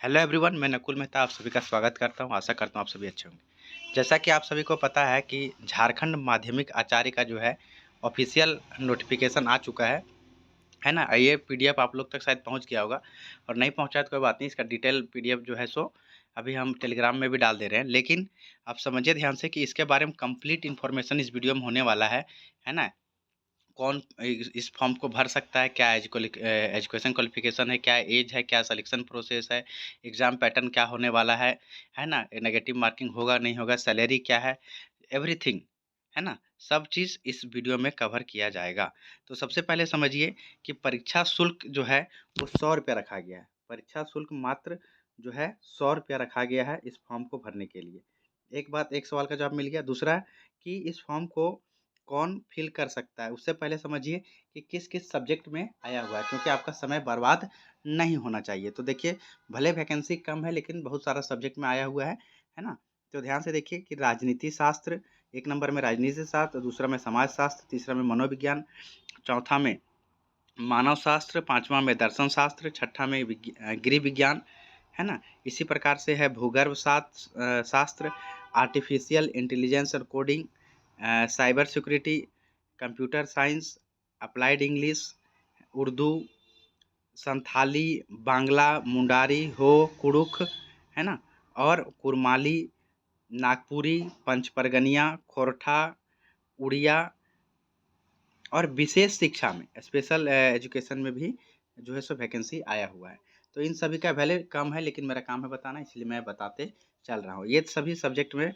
Hello everyone, मैं नकुल मेहता आप सभी का स्वागत करता हूं। आशा करता हूं आप सभी अच्छे होंगे। जैसा कि आप सभी को पता है कि झारखंड माध्यमिक आचार्य का जो है ऑफिशियल नोटिफिकेशन आ चुका है ना। ये पीडीएफ आप लोग तक शायद पहुंच गया होगा, और नहीं पहुंचा तो कोई बात नहीं। इसका डिटेल पीडीएफ जो है सो अभी हम टेलीग्राम में भी डाल दे रहे हैं। लेकिन आप समझिए ध्यान से कि इसके बारे में कंप्लीट इन्फॉर्मेशन इस वीडियो में होने वाला है ना। कौन इस फॉर्म को भर सकता है, क्या एजुकेशन क्वालिफिकेशन है, क्या एज है, क्या सिलेक्शन प्रोसेस है, एग्ज़ाम पैटर्न क्या होने वाला है ना, नेगेटिव मार्किंग होगा नहीं होगा, सैलरी क्या है, एवरीथिंग, है ना। सब चीज़ इस वीडियो में कवर किया जाएगा। तो सबसे पहले समझिए कि परीक्षा शुल्क जो है वो 100 रुपये रखा गया है। परीक्षा शुल्क मात्र जो है 100 रुपया रखा गया है इस फॉर्म को भरने के लिए। एक सवाल का जवाब मिल गया। दूसरा कि इस फॉर्म को कौन फिल कर सकता है, उससे पहले समझिए कि किस किस सब्जेक्ट में आया हुआ है, क्योंकि आपका समय बर्बाद नहीं होना चाहिए। तो देखिए, भले वैकेंसी कम है लेकिन बहुत सारा सब्जेक्ट में आया हुआ है ना। तो ध्यान से देखिए कि राजनीति शास्त्र, एक नंबर में राजनीति शास्त्र, दूसरा में समाज शास्त्र, तीसरा में मनोविज्ञान, चौथा में मानव शास्त्र, पांचवा में दर्शन शास्त्र, छठा में गृह विज्ञान, है ना। इसी प्रकार से है भूगर्भ शास्त्र, आर्टिफिशियल इंटेलिजेंस और coding, cyber security, computer science, applied English, Urdu, Santhali, Bangla, Mundari, हो, कुड़ुख, है ना, और कुरमाली, नागपुरी, पंचपरगनिया, खोरठा, उड़िया, और विशेष शिक्षा में स्पेशल एजुकेशन में भी जो है सो वैकेंसी आया हुआ है। तो इन सभी का वैल्यू कम है लेकिन मेरा काम है बताना, इसलिए मैं बताते चल रहा हूँ। ये सभी सब्जेक्ट में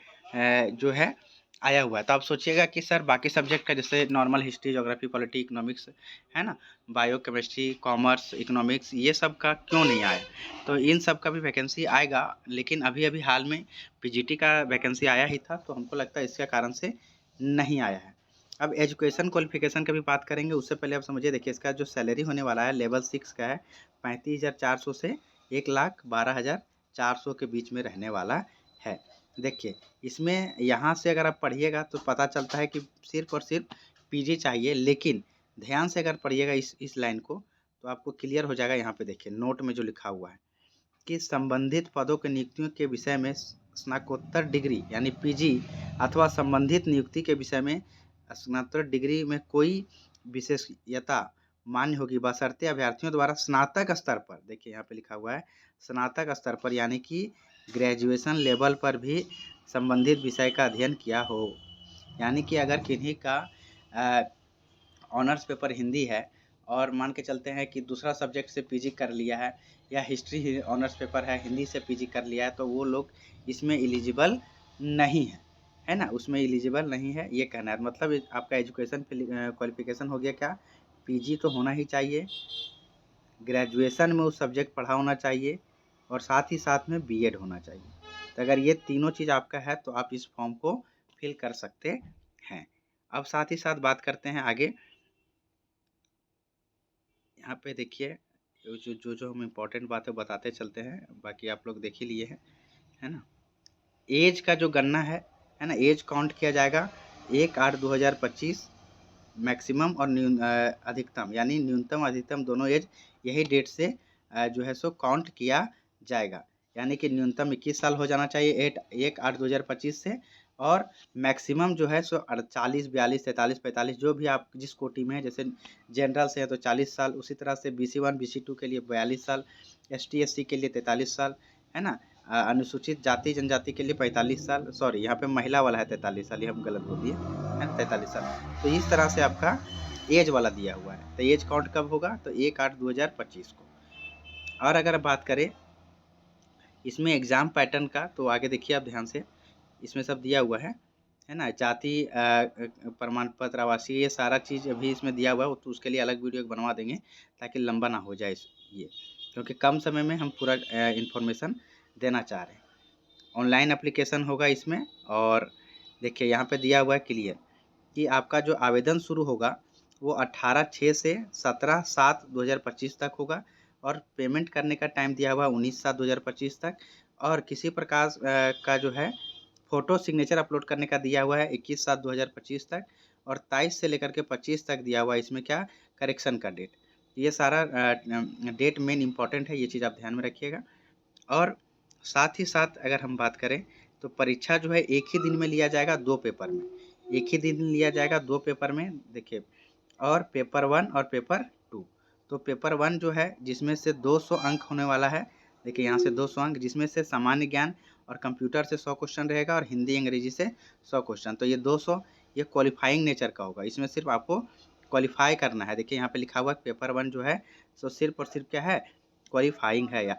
जो है आया हुआ है। तो आप सोचिएगा कि सर बाकी सब्जेक्ट का, जैसे normal history, geography, polity, economics, है ना, बायो केमिस्ट्री, कॉमर्स, इकोनॉमिक्स, ये सब का क्यों नहीं आया। तो इन सब का भी वैकेंसी आएगा, लेकिन अभी अभी हाल में पीजीटी का वैकेंसी आया ही था, तो हमको लगता है इसके कारण से नहीं आया है। अब एजुकेशन क्वालिफिकेशन की भी बात करेंगे, उससे पहले आप समझिए। देखिए, इसका जो सैलरी होने वाला है लेवल 6 का है 35,400 से 1,12,400 के बीच में रहने वाला है। देखिए, इसमें यहाँ से अगर आप पढ़िएगा तो पता चलता है कि सिर्फ और सिर्फ पीजी चाहिए। लेकिन ध्यान से अगर पढ़िएगा इस लाइन को तो आपको क्लियर हो जाएगा। यहाँ पे देखिए नोट में जो लिखा हुआ है कि संबंधित पदों की नियुक्तियों के विषय में स्नातकोत्तर डिग्री यानी पीजी अथवा संबंधित नियुक्ति के विषय में स्नातक डिग्री में कोई विशेषज्ञता मान्य होगी, बशर्ते अभ्यर्थियों द्वारा स्नातक स्तर पर, देखिए यहाँ पे लिखा हुआ है स्नातक स्तर पर, यानी कि ग्रेजुएशन लेवल पर भी संबंधित विषय का अध्ययन किया हो। यानी कि अगर किन्हीं का ऑनर्स पेपर हिंदी है और मान के चलते हैं कि दूसरा सब्जेक्ट से पीजी कर लिया है, या हिस्ट्री ऑनर्स पेपर है हिंदी से पीजी कर लिया है, तो वो लोग इसमें एलिजिबल नहीं है ना, उसमें एलिजिबल नहीं है। ये कहना है मतलब आपका एजुकेशन क्वालिफिकेशन हो गया क्या, पीजी तो होना ही चाहिए, ग्रेजुएशन में उस सब्जेक्ट पढ़ा होना चाहिए, और साथ ही साथ में बीएड होना चाहिए। तो अगर ये तीनों चीज़ आपका है तो आप इस फॉर्म को फिल कर सकते हैं। अब साथ ही साथ बात करते हैं आगे। यहाँ पे देखिए जो हम इम्पोर्टेंट बातें बताते चलते हैं, बाकी आप लोग देख ही लिए हैं, है ना। एज का जो गणना है ना, एज काउंट किया जाएगा 1/8/2025, मैक्सिमम और अधिकतम, यानी न्यूनतम अधिकतम दोनों एज यही डेट से जो है सो काउंट किया जाएगा। यानी कि न्यूनतम 21 साल हो जाना चाहिए 1/8/2025 से, और मैक्सिमम जो है सो 40, 42, 43, 45, जो भी आप जिस कोटि में है, जैसे जनरल से है तो 40 साल, उसी तरह से BC1 BC2 के लिए 42 साल, ST SC के लिए 43 साल, है ना, अनुसूचित जाति जनजाति के लिए 45 साल, सॉरी यहाँ पे महिला वाला है 43 साल, ये हम गलत बोल दिए, है ना, 43 साल। तो इस तरह से आपका एज वाला दिया हुआ है। तो एज काउंट कब होगा, तो 1/8/2025 को। और अगर बात करें इसमें एग्ज़ाम पैटर्न का, तो आगे देखिए आप ध्यान से, इसमें सब दिया हुआ है ना। जाति प्रमाण पत्र, आवासीय, ये सारा चीज़ अभी इसमें दिया हुआ है, तो उसके लिए अलग वीडियो बनवा देंगे ताकि लंबा ना हो जाए ये, क्योंकि कम समय में हम पूरा इन्फॉर्मेशन देना चाह रहे हैं। ऑनलाइन एप्लीकेशन होगा इसमें, और देखिए यहाँ पे दिया हुआ है क्लियर कि आपका जो आवेदन शुरू होगा वो 18/6 से 17/7/2025 तक होगा, और पेमेंट करने का टाइम दिया हुआ है 19/7/2025 तक, और किसी प्रकार का जो है फ़ोटो सिग्नेचर अपलोड करने का दिया हुआ है 21/7/2025 तक, और 23 से लेकर के 25 तक दिया हुआ है इसमें क्या, करेक्शन का डेट। ये सारा डेट मेन इम्पॉर्टेंट है, ये चीज़ आप ध्यान में रखिएगा। और साथ ही साथ अगर हम बात करें तो परीक्षा जो है एक ही दिन में लिया जाएगा 2 पेपर में, एक ही दिन लिया जाएगा 2 पेपर में देखिए, और पेपर 1 और पेपर 2। तो पेपर 1 जो है जिसमें से 200 अंक होने वाला है, देखिए यहाँ से 200 अंक, जिसमें से सामान्य ज्ञान और कंप्यूटर से 100 क्वेश्चन रहेगा और हिंदी अंग्रेजी से 100 क्वेश्चन। तो ये 200 ये क्वालिफाइंग नेचर का होगा, इसमें सिर्फ आपको क्वालिफाई करना है। देखिए यहाँ पे लिखा हुआ है पेपर 1 जो है सो सिर्फ और सिर्फ क्या है, क्वालिफाइंग है या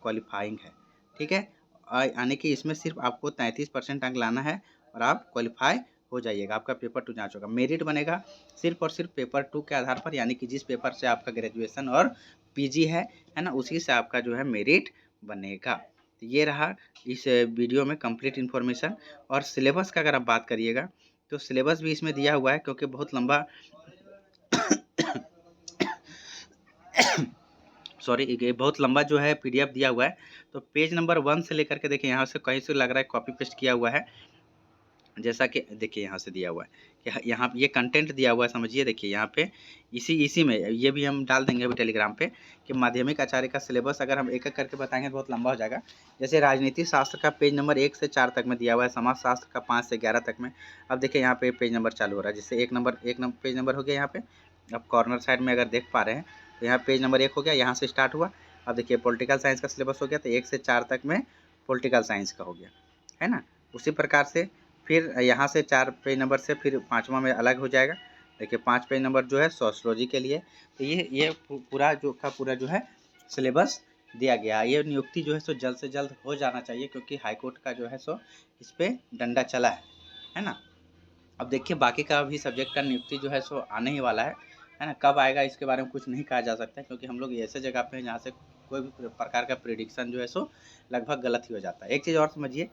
क्वालिफाइंग है, ठीक है। यानी कि इसमें सिर्फ आपको 33% अंक लाना है और आप क्वालिफाई हो जाइएगा, आपका पेपर 2 जांच होगा। मेरिट बनेगा सिर्फ और सिर्फ पेपर 2 के आधार पर, यानी कि जिस पेपर से आपका ग्रेजुएशन और पीजी है ना, उसी से आपका जो है मेरिट बनेगा। तो ये रहा इस वीडियो में कंप्लीट इन्फॉर्मेशन। और सिलेबस का अगर आप बात करिएगा तो सिलेबस भी इसमें दिया हुआ है, क्योंकि बहुत लंबा सॉरी, ये बहुत लंबा जो है पीडीएफ दिया हुआ है। तो पेज नंबर 1 से लेकर के देखिए, यहाँ से कहीं से लग रहा है कॉपी पेस्ट किया हुआ है, जैसा कि देखिए यहाँ से दिया हुआ है कि यहाँ ये कंटेंट दिया हुआ है, समझिए। देखिए यहाँ पे इसी में ये भी हम डाल देंगे अभी टेलीग्राम पे कि माध्यमिक आचार्य का सिलेबस अगर हम एक एक करके बताएंगे तो बहुत लंबा हो जाएगा। जैसे राजनीति शास्त्र का पेज नंबर 1 से 4 तक में दिया हुआ है, समाज शास्त्र का 5 से 11 तक में। अब देखिए यहाँ पे पेज नंबर चालू हो रहा है, जैसे एक नंबर पेज नंबर हो गया यहाँ पे। अब कॉर्नर साइड में अगर देख पा रहे हैं तो यहाँ पेज नंबर 1 हो गया, यहाँ से स्टार्ट हुआ। अब देखिए पॉलिटिकल साइंस का सिलेबस हो गया, तो 1 से 4 तक में पॉलिटिकल साइंस का हो गया, है ना। उसी प्रकार से फिर यहाँ से 4 पेज नंबर से फिर 5वां में अलग हो जाएगा। देखिए 5 पेज नंबर जो है सोशियोलॉजी के लिए। तो ये पूरा जो है सिलेबस दिया गया। ये नियुक्ति जो है सो जल्द से जल्द हो जाना चाहिए, क्योंकि हाईकोर्ट का जो है सो इस पर डंडा चला है ना। अब देखिए बाकी का भी सब्जेक्ट का नियुक्ति जो है सो आने ही वाला है ना। कब आएगा इसके बारे में कुछ नहीं कहा जा सकता है, क्योंकि हम लोग ऐसे जगह पे हैं जहाँ से कोई भी प्रकार का प्रेडिक्शन जो है सो लगभग गलत ही हो जाता है। एक चीज़ और समझिए,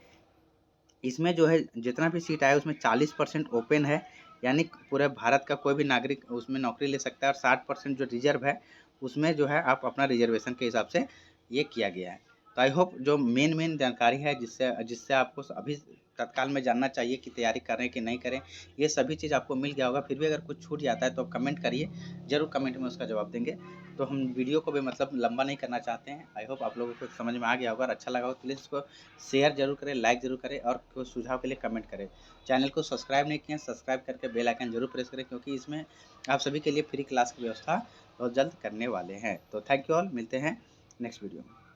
इसमें जो है जितना भी सीट आया उसमें 40% ओपन है, यानी पूरे भारत का कोई भी नागरिक उसमें नौकरी ले सकता है। और 60% जो रिजर्व है उसमें जो है आप अपना रिजर्वेशन के हिसाब से ये किया गया है। तो आई होप जो मेन जानकारी है जिससे आपको अभी तत्काल में जानना चाहिए कि तैयारी करें कि नहीं करें, ये सभी चीज़ आपको मिल गया होगा। फिर भी अगर कुछ छूट जाता है तो कमेंट करिए, ज़रूर कमेंट में उसका जवाब देंगे। तो हम वीडियो को भी मतलब लंबा नहीं करना चाहते हैं। आई होप आप लोगों को समझ में आ गया होगा और अच्छा लगा होगा। प्लीज़ इसको शेयर जरूर करें, लाइक ज़रूर करें और कोई सुझाव के लिए कमेंट करें। चैनल को सब्सक्राइब नहीं किए, सब्सक्राइब करके बेल आइकन जरूर प्रेस करें, क्योंकि इसमें आप सभी के लिए फ्री क्लास की व्यवस्था बहुत जल्द करने वाले हैं। तो थैंक यू ऑल, मिलते हैं नेक्स्ट वीडियो में।